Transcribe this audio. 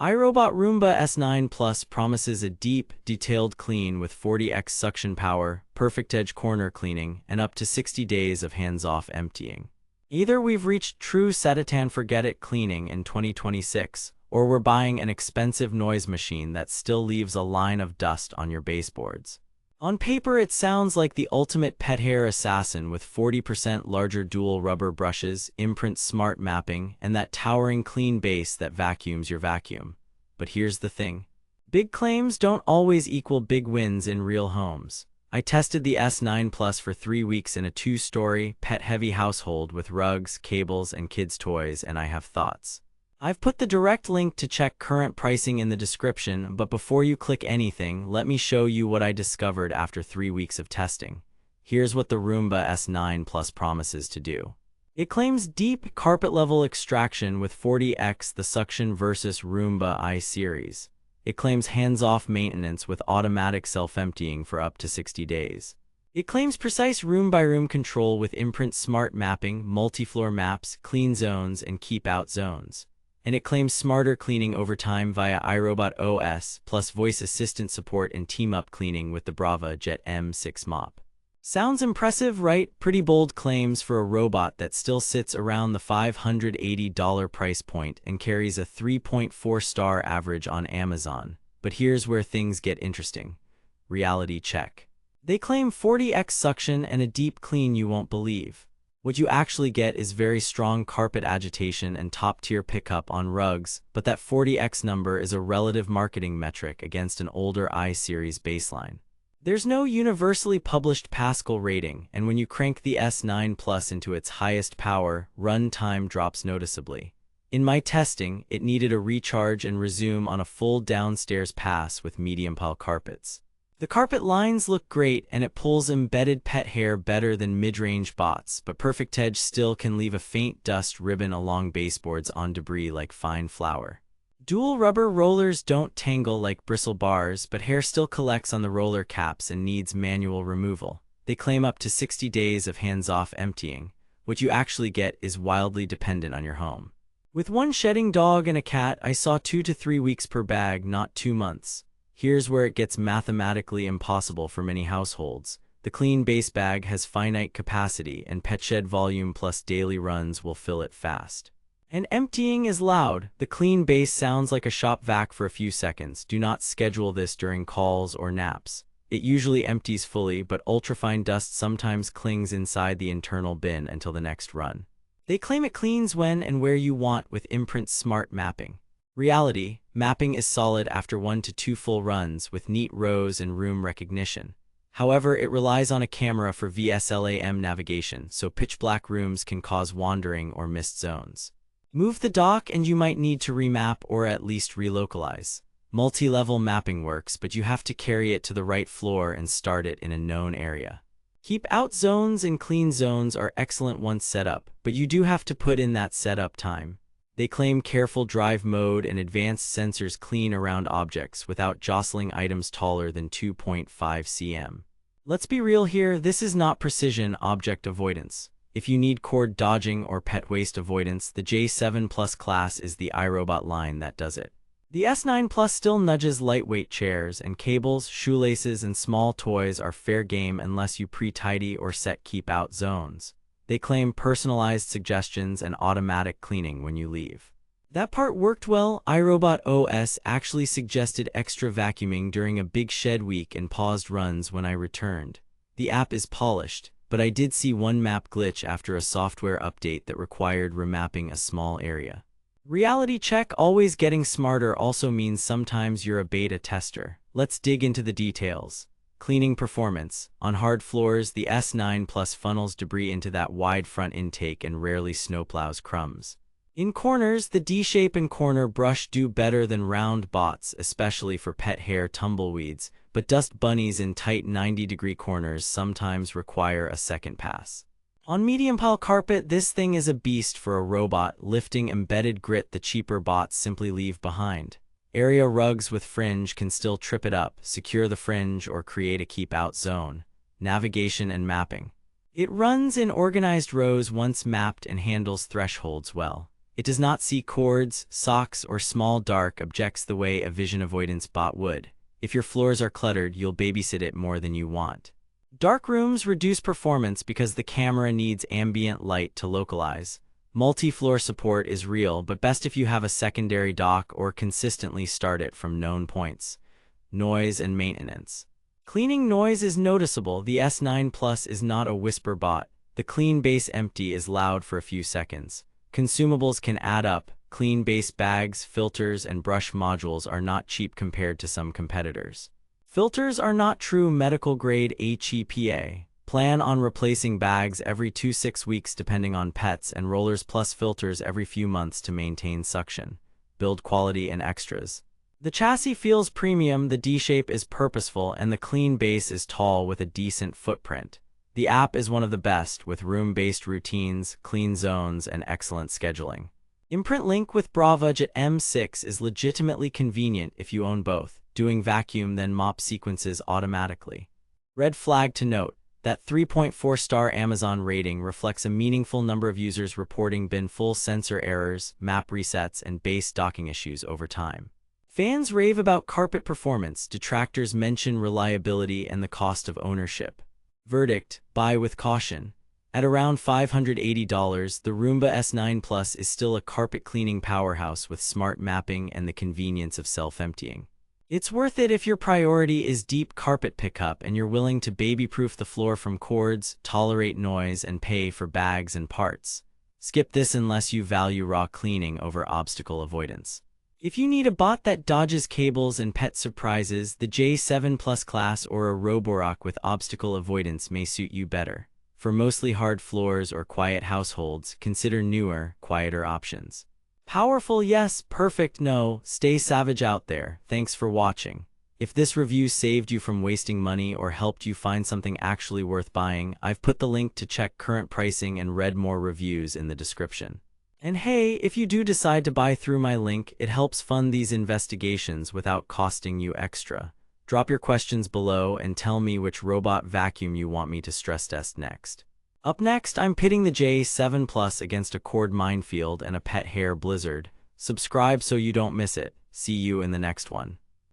iRobot Roomba S9 Plus promises a deep, detailed clean with 40x suction power, perfect edge corner cleaning, and up to 60 days of hands-off emptying. Either we've reached true set-it-and-forget-it cleaning in 2026, or we're buying an expensive noise machine that still leaves a line of dust on your baseboards. On paper, it sounds like the ultimate pet hair assassin with 40% larger dual rubber brushes, imprint smart mapping, and that towering clean base that vacuums your vacuum. But here's the thing. Big claims don't always equal big wins in real homes. I tested the S9 Plus for 3 weeks in a 2-story, pet-heavy household with rugs, cables, and kids' toys, and I have thoughts. I've put the direct link to check current pricing in the description, but before you click anything, let me show you what I discovered after 3 weeks of testing. Here's what the Roomba S9 Plus promises to do. It claims deep, carpet-level extraction with 40x the suction versus Roomba i-Series. It claims hands-off maintenance with automatic self-emptying for up to 60 days. It claims precise room-by-room control with imprint smart mapping, multi-floor maps, clean zones, and keep-out zones. And it claims smarter cleaning over time via iRobot OS, plus voice assistant support and team-up cleaning with the Brava Jet M6 mop. Sounds impressive, right? Pretty bold claims for a robot that still sits around the $580 price point and carries a 3.4-star average on Amazon. But here's where things get interesting. Reality check. They claim 40x suction and a deep clean you won't believe. What you actually get is very strong carpet agitation and top-tier pickup on rugs, but that 40x number is a relative marketing metric against an older i-Series baseline. There's no universally published Pascal rating, and when you crank the S9 Plus into its highest power, run time drops noticeably. In my testing, it needed a recharge and resume on a full downstairs pass with medium pile carpets. The carpet lines look great, and it pulls embedded pet hair better than mid-range bots, but Perfect Edge still can leave a faint dust ribbon along baseboards on debris like fine flour. Dual rubber rollers don't tangle like bristle bars, but hair still collects on the roller caps and needs manual removal. They claim up to 60 days of hands-off emptying. What you actually get is wildly dependent on your home. With one shedding dog and a cat, I saw 2 to 3 weeks per bag, not 2 months. Here's where it gets mathematically impossible for many households. The clean base bag has finite capacity, and pet shed volume plus daily runs will fill it fast. And emptying is loud. The clean base sounds like a shop vac for a few seconds. Do not schedule this during calls or naps. It usually empties fully, but ultrafine dust sometimes clings inside the internal bin until the next run. They claim it cleans when and where you want with imprint smart mapping. Reality, mapping is solid after 1 to 2 full runs with neat rows and room recognition. However, it relies on a camera for VSLAM navigation, so pitch black rooms can cause wandering or missed zones. Move the dock and you might need to remap or at least relocalize. Multi-level mapping works, but you have to carry it to the right floor and start it in a known area. Keep out zones and clean zones are excellent once set up, but you do have to put in that setup time. They claim careful drive mode and advanced sensors clean around objects without jostling items taller than 2.5 cm. Let's be real here, this is not precision object avoidance. If you need cord dodging or pet waste avoidance, the J7 Plus class is the iRobot line that does it. The S9 Plus still nudges lightweight chairs, and cables, shoelaces, and small toys are fair game unless you pre-tidy or set keep-out zones. They claim personalized suggestions and automatic cleaning when you leave. That part worked well. iRobot OS actually suggested extra vacuuming during a big shed week and paused runs when I returned. The app is polished, but I did see one map glitch after a software update that required remapping a small area. Reality check, always getting smarter also means sometimes you're a beta tester. Let's dig into the details. Cleaning performance. On hard floors, the S9 Plus funnels debris into that wide front intake and rarely snowplows crumbs. In corners, the D-shape and corner brush do better than round bots, especially for pet hair tumbleweeds, but dust bunnies in tight 90-degree corners sometimes require a second pass. On medium pile carpet, this thing is a beast for a robot, lifting embedded grit the cheaper bots simply leave behind. Area rugs with fringe can still trip it up, secure the fringe, or create a keep-out zone. Navigation and mapping. It runs in organized rows once mapped and handles thresholds well. It does not see cords, socks, or small dark objects the way a vision avoidance bot would. If your floors are cluttered, you'll babysit it more than you want. Dark rooms reduce performance because the camera needs ambient light to localize. Multi-floor support is real, but best if you have a secondary dock or consistently start it from known points. Noise and maintenance. Cleaning noise is noticeable. The S9 Plus is not a whisper bot. The clean base empty is loud for a few seconds. Consumables can add up. Clean base bags, filters, and brush modules are not cheap compared to some competitors. Filters are not true medical-grade HEPA. Plan on replacing bags every 2 to 6 weeks depending on pets, and rollers plus filters every few months to maintain suction. Build quality and extras. The chassis feels premium, the D-shape is purposeful, and the clean base is tall with a decent footprint. The app is one of the best, with room-based routines, clean zones, and excellent scheduling. Imprint link with Bravudget M6 is legitimately convenient if you own both, doing vacuum then mop sequences automatically. Red flag to note: that 3.4-star Amazon rating reflects a meaningful number of users reporting bin full sensor errors, map resets, and base docking issues over time. Fans rave about carpet performance, detractors mention reliability and the cost of ownership. Verdict: buy with caution. At around $580, the Roomba S9 Plus is still a carpet cleaning powerhouse with smart mapping and the convenience of self-emptying. It's worth it if your priority is deep carpet pickup and you're willing to baby-proof the floor from cords, tolerate noise, and pay for bags and parts. Skip this unless you value raw cleaning over obstacle avoidance. If you need a bot that dodges cables and pet surprises, the J7 Plus class or a Roborock with obstacle avoidance may suit you better. For mostly hard floors or quiet households, consider newer, quieter options. Powerful yes, perfect no, stay savage out there. Thanks for watching. If this review saved you from wasting money or helped you find something actually worth buying, I've put the link to check current pricing and read more reviews in the description. And hey, if you do decide to buy through my link, it helps fund these investigations without costing you extra. Drop your questions below and tell me which robot vacuum you want me to stress test next. Up next, I'm pitting the J7 Plus against a cord minefield and a pet hair blizzard. Subscribe so you don't miss it. See you in the next one.